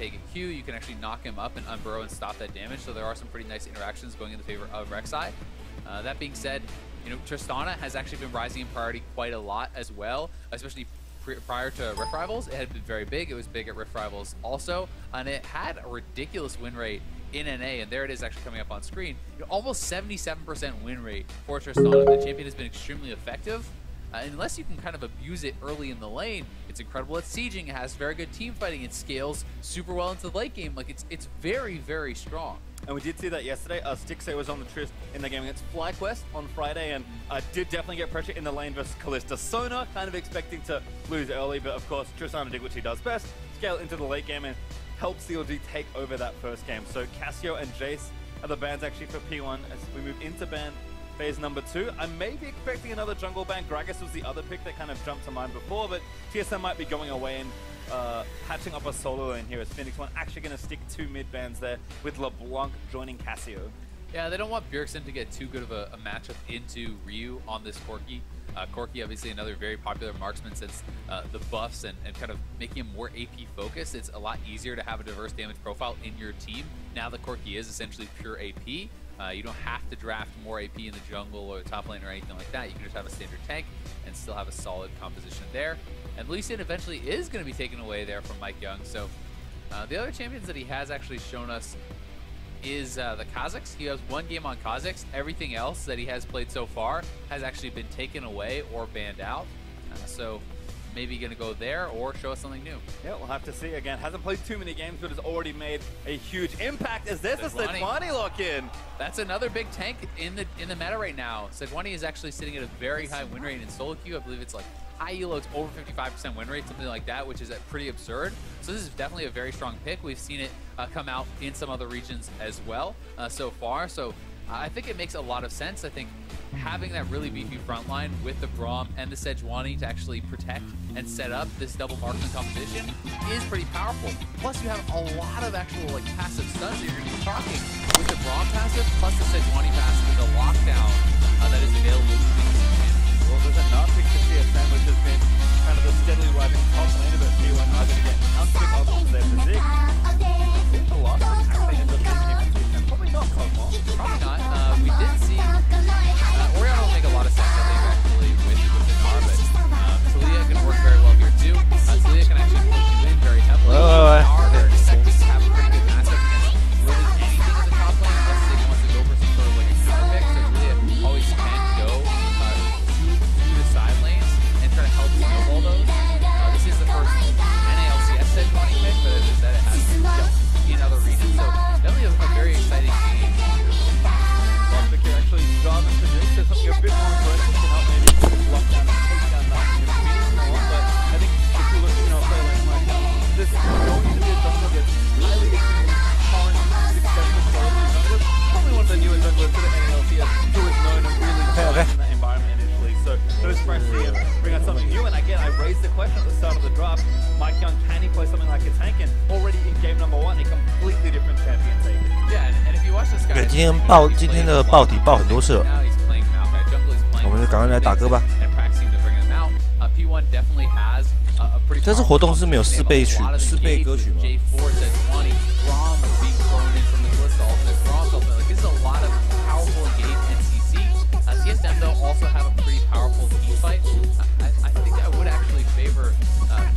take a Q, you can actually knock him up and unburrow and stop that damage. So there are some pretty nice interactions going in the favor of Rek'Sai. That being said, you know, Tristana has actually been rising in priority quite a lot as well, especially prior to Rift Rivals. It had been very big. It was big at Rift Rivals also, and it had a ridiculous win rate in NA, and there it is actually coming up on screen. You know, almost 77% win rate for Tristana. The champion has been extremely effective. Unless you can kind of abuse it early in the lane, it's incredible at sieging. It has very good team fighting. It scales super well into the late game. Like it's very, very strong. And we did see that yesterday. Stixxay was on the Trist in the game against FlyQuest on Friday, and did definitely get pressure in the lane versus Kalista. Sona kind of expecting to lose early, but of course Tristana did what she does best, scale into the late game and help CLG take over that first game. So Cassio and Jace are the bans actually for P1 as we move into ban phase number 2. I may be expecting another jungle ban. Gragas was the other pick that kind of jumped to mind before, but TSM might be going away and hatching up a solo lane here as Phoenix One actually going to stick 2 mid bans there with LeBlanc joining Cassio. Yeah, they don't want Bjergsen to get too good of a matchup into Ryu on this Corki. Corki, obviously another very popular marksman since the buffs and kind of making him more AP focused. It's a lot easier to have a diverse damage profile in your team now that Corki is essentially pure AP. You don't have to draft more AP in the jungle or the top lane or anything like that. You can just have a standard tank and still have a solid composition there. And Lee Sin eventually is going to be taken away there from Mike Young. So the other champions that he has actually shown us is the Kha'Zix. He has 1 game on Kha'Zix. Everything else that he has played so far has actually been taken away or banned out. So maybe going to go there or show us something new. Yeah, we'll have to see. Again, hasn't played too many games, but has already made a huge impact as there's a Sejuani lock-in. That's another big tank in the meta right now. Sejuani is actually sitting at a very high win rate in solo queue. I believe it's like high elo, it's over 55% win rate, something like that, which is pretty absurd. So this is definitely a very strong pick. We've seen it come out in some other regions as well so far. So I think it makes a lot of sense. I think having that really beefy front line with the Braum and the Sejuani to actually protect and set up this double marksman competition is pretty powerful. Plus you have a lot of actual like passive stuns that you're going to be talking with the Braum passive plus the Sejuani passive and the lockdown that is available to these champions. Well, there's another pick to TSM which has been kind of a steadily rising top lane of it. P1 are going to get unpick options there for Zig. The last one actually ends up being TSM. Probably not Cosmo. Probably not. We did see Oriana will make a lot of sense, I think, actually, with the Nar, but Talia can work very well here, too. Talia can actually push you in very heavily. Nar, they're expecting to have a pretty good matchup against really anything in the top lane, unless they want to go for some sort of like a counter pick. So Talia always can go to the side lanes and try to help snowball those. This is the first NALCS Sejuani pick, but as I said, it has in other regions, so definitely a very exciting game. You're actually driving to this, so something a bit more aggressive can help maybe lock down and take down that immediately more, but I think if you look, you know, a player like Mike Young, this is going to be a jungle gets highly current, successful players in jungle. Probably one of the newer junglers to the NALCS who is known and really thrives in that environment initially. So those fresh see bring out something new, and again, I raised the question at the start of the draft, Mike Young, can he play something like a tank? And already in game number 1, a completely different champion take. Yeah, and if you watch this guy, 对，今天的爆底爆很多次了，我们就赶快来打歌吧。这次活动是没有4倍歌曲吗？ TSM though also have a pretty powerful team fight. I think I would actually favor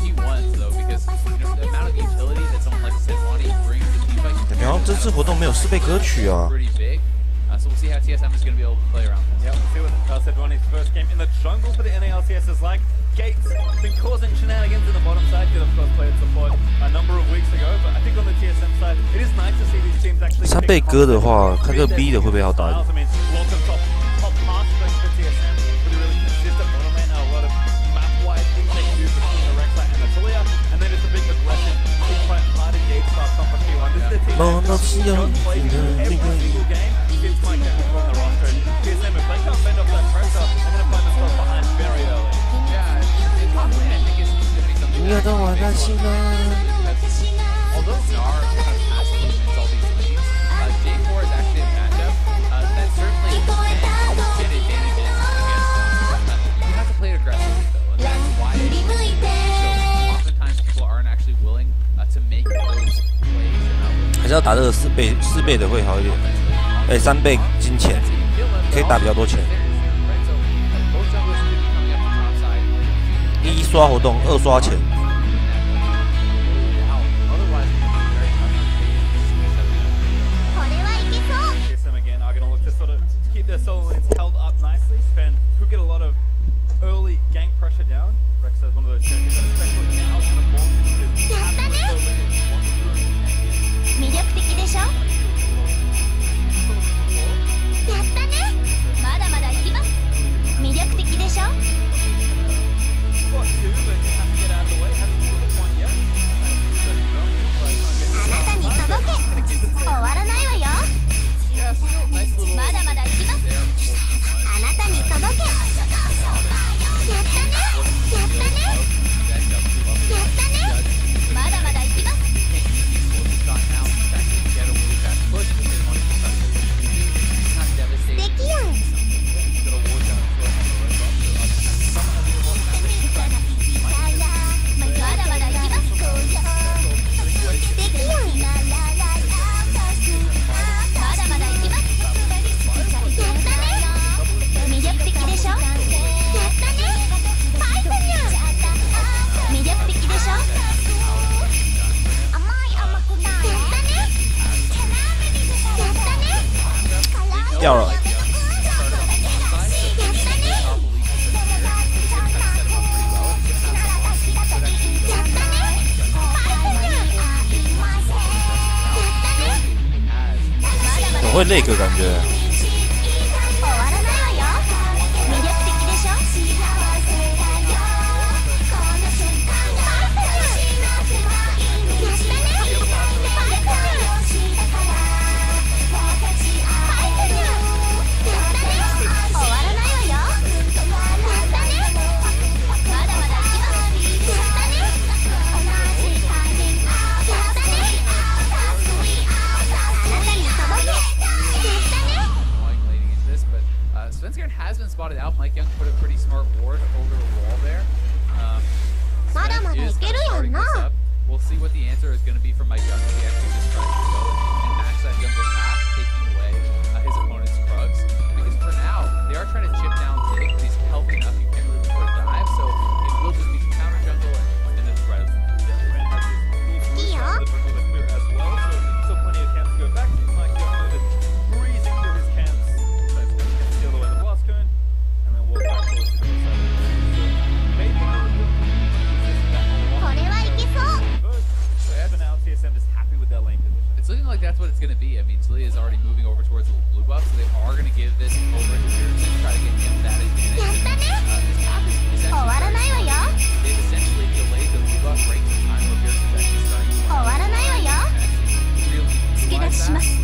P1s though because you know, the amount of utility that someone like Sejuani brings to team fight. 然后这次活动没有4倍歌曲啊。 Pretty big. So we'll see how TSM is going to be able to play around this. Yeah, we'll see what Sejuani's first game in the jungle for the NALCS is like. Gates been causing shenanigans in the bottom side. Did of course play support a number of weeks ago, but I think on the TSM side, it is nice to see these teams actually. 3倍歌的话，看这个 B 的会不会要打一点？ Although Nar passively wins all these lanes, J4 is actually a matchup that certainly can get advantages against. You have to play it aggressively though, and that's why it's so oftentimes people aren't actually willing to make those 还是要打这个4倍的会好一点。3倍金钱可以打比较多钱。1刷活动，2刷钱。 Their solo lanes held up nicely. Sven could get a lot of early gank pressure down. Rex has one of those chances, especially now to the ball.掉了。总会累个感觉。 has been spotted out. Mike Young put a pretty smart ward over the wall there. Is starting this up. We'll see what the answer is going to be from Mike Young. He actually just tries to go and match that jungle path, taking away his opponent's Krugs. Because for now, they are trying to chip down Zig, but he's healthy enough. He can't really put a dive, so it will just be counter jungle and then threat. As well, so still plenty of camps to go back to. Mike Young is breezing through his camps. So it's going to steal away the blast cone and then walk back towards the other side. Maybe a little bit. For now, TSM is happy with their lane position. It's looking like that's what it's going to be. I mean, Talia is already moving over towards the blue buff, so they are going to give this over to Pearson to try to get him that advantage. His path is actually they've essentially delayed the blue buff right to the time where Pearson is actually starting to really utilize that.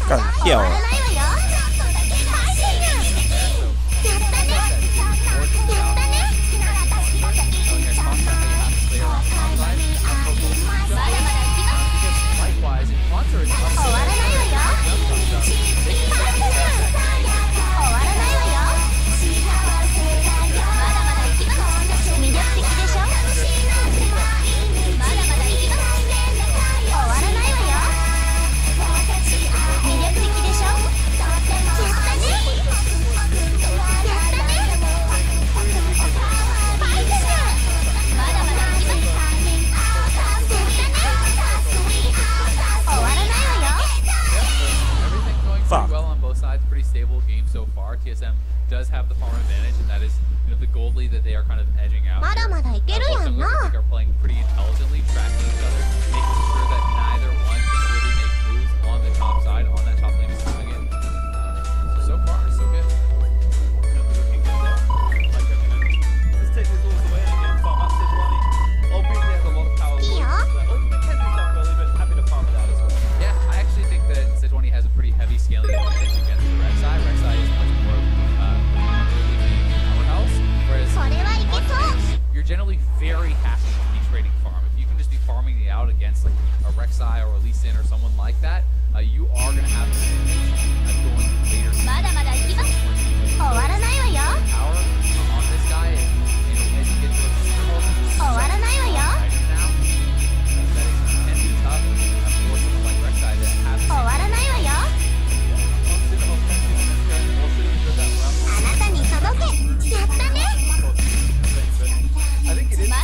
干掉了。pretty stable game so far. TSM does have the farm advantage, and that is the gold lead that they are kind of edging out. Both junglers, I think, are playing pretty intelligently, tracking each other, making sure that neither one can really make moves on the top side, on that top lane is doing it. So far, so good. Looking good there. Let's take these walls away and again farm up Sejuani. Obviously has a lot of power. They can do stuff early, but happy to farm it out as well. Yeah, I actually think that Sejuani has a pretty heavy scaling advantage against the Rek'Sai. Rek'Sai is much more powerhouse, whereas on tanks, you're generally very happy to be trading farm. If you can just be farming it out against like a Rek'Sai or a Lee Sin or someone like that, you are going to have an advantage going later. Power on this guy, and as you get to a Super Bowl, that can be tough for someone like Rek'Sai that has I think it is.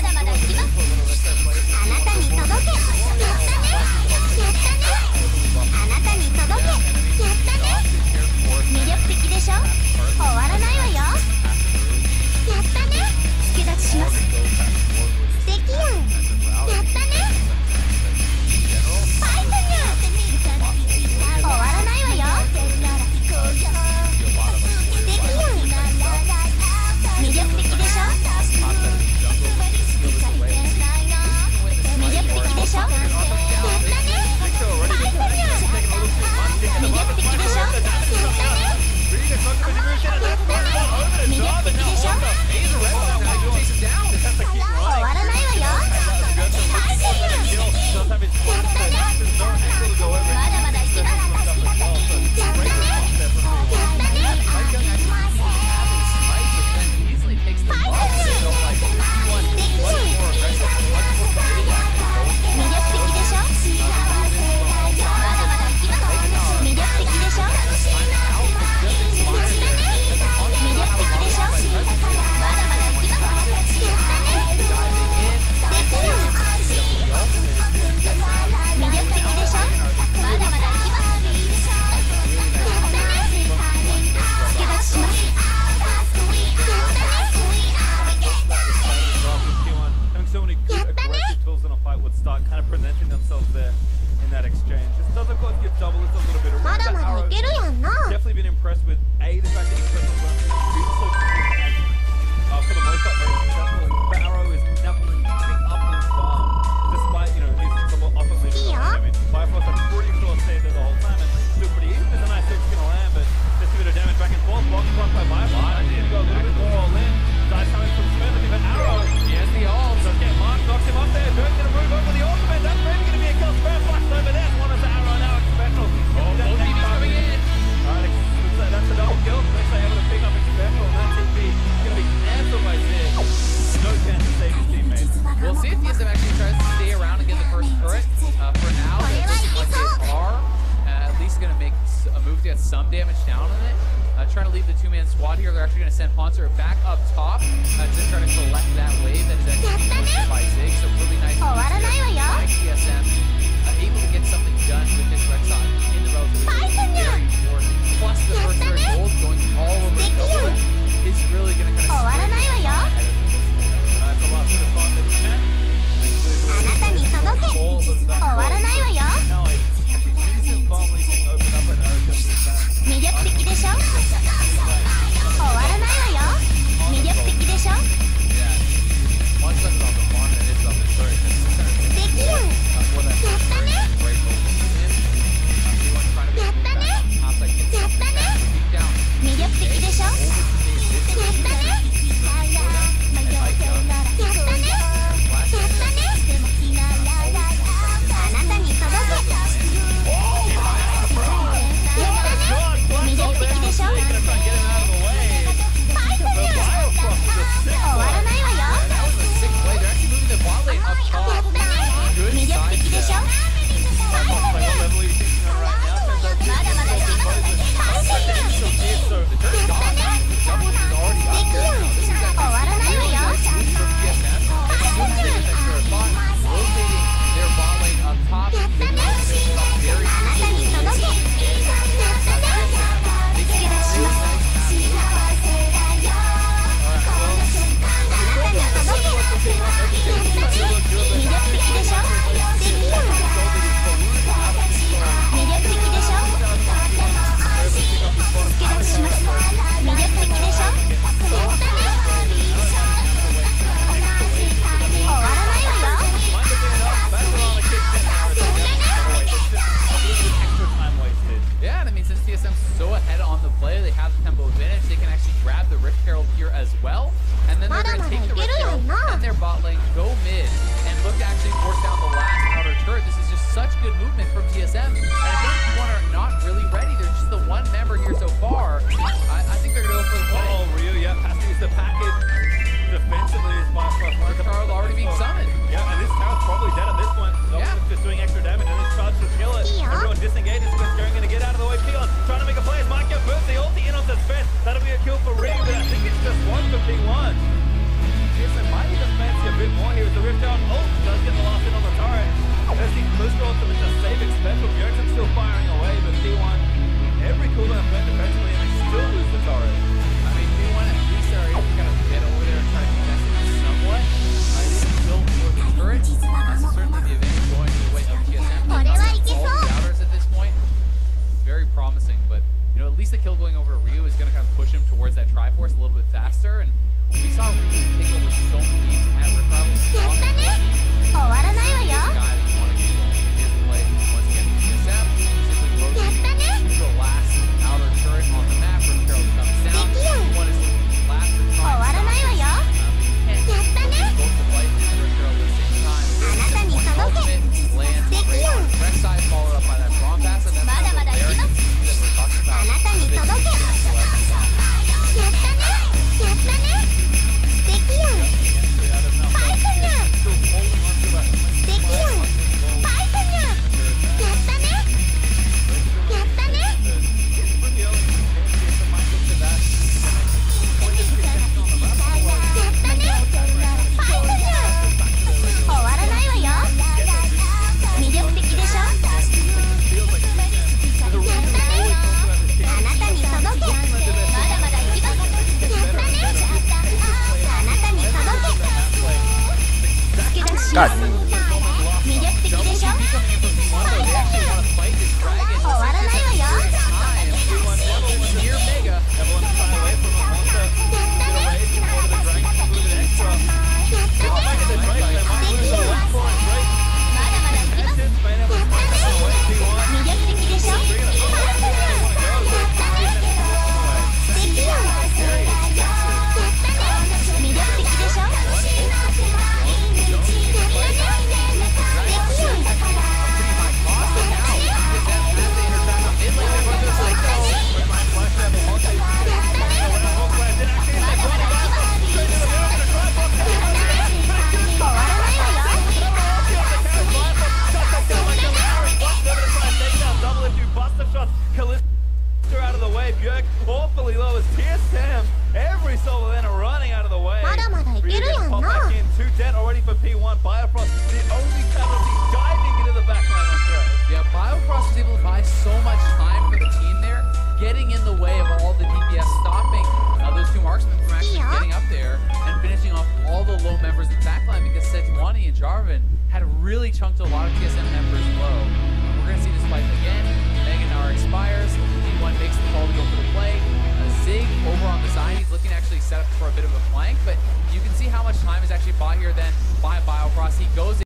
Trying to leave the two-man squad here. They're actually going to send Haunter back up top to try to collect that wave that is actually being pushed by Zig. So really nice by TSM, able to get something done with this Rek'Sai in the relatively very short. Plus the first third gold going all over the board is really going to kind of that's a lot of fun that we can. All of that now a decent farm lead being opened up and Once left on the farm and it is on the turret. For that great goal. Everyone trying to make it back. Topside gets something back. Deep down. play. They have the tempo advantage. They can actually grab the Rift Herald here as well. And then they're going to take the Rift Herald and their bot lane, go mid, and look to actually force down the last outer turret. This is just such good movement from TSM. And again, P1 are not really ready. They're just the one member here so far. I think they're going to go for the play. Oh, Ryu, yeah, has to use the package. Defensively is by Rift Herald already being summoned. Yeah, and this tower's probably dead at this point. Yeah. Just doing extra damage, and this charge to kill it. Everyone disengages. Squid's going to get out of the way. P1 trying to make a play. As Mike burns the ulti in on the defense. That'll be a kill for Ryu, but I think it's just one for P1. TSM might need to fancy a bit more here as the Rift Herald ult does get the last hit on the turret. There's the booster ultimate to save it special. Bjergsen still firing away, but P1 every cooldown burn defensively, and they still lose the turret. I mean, P1 at least are able to kind of get over there and try to contest it somewhat. They still for the turret. That's certainly the advantage going the way of TSM. All the doubters at this point. Very promising, but you know, at least the kill going over to Ryu is going to kind of push him towards that Triforce a little bit faster. And we saw Ryu take over so many teams and have Rift Herald. This guy that you want to get his play once again. TSM simply rotating to the last outer turret on the map. Rift Herald comes down. One is last to try and stop this. Both the light and Rift Herald at the same time. Ultimate lands great on the correct side, followed up by that strong pass, and that's kind of the very that we're talking about. God. Out of the way, Bjerg awfully low as TSM. Every solo then are running out of the way. Pop back in, 2 dead already for P1. Biofrost, the only casualty diving into the backline on threat. Yeah, Biofrost was able to buy so much time for the team there, getting in the way of all the DPS, stopping those 2 marksmen from actually getting up there and finishing off all the low members of the backline, because Sejuani and Jarvan had really chunked a lot of TSM members low. We're going to see this fight again. Meganar expires. P1 makes the call to go for the play. Zig over on the side. He's looking to actually set up for a bit of a flank, but you can see how much time is actually bought here then by Biofrost. He goes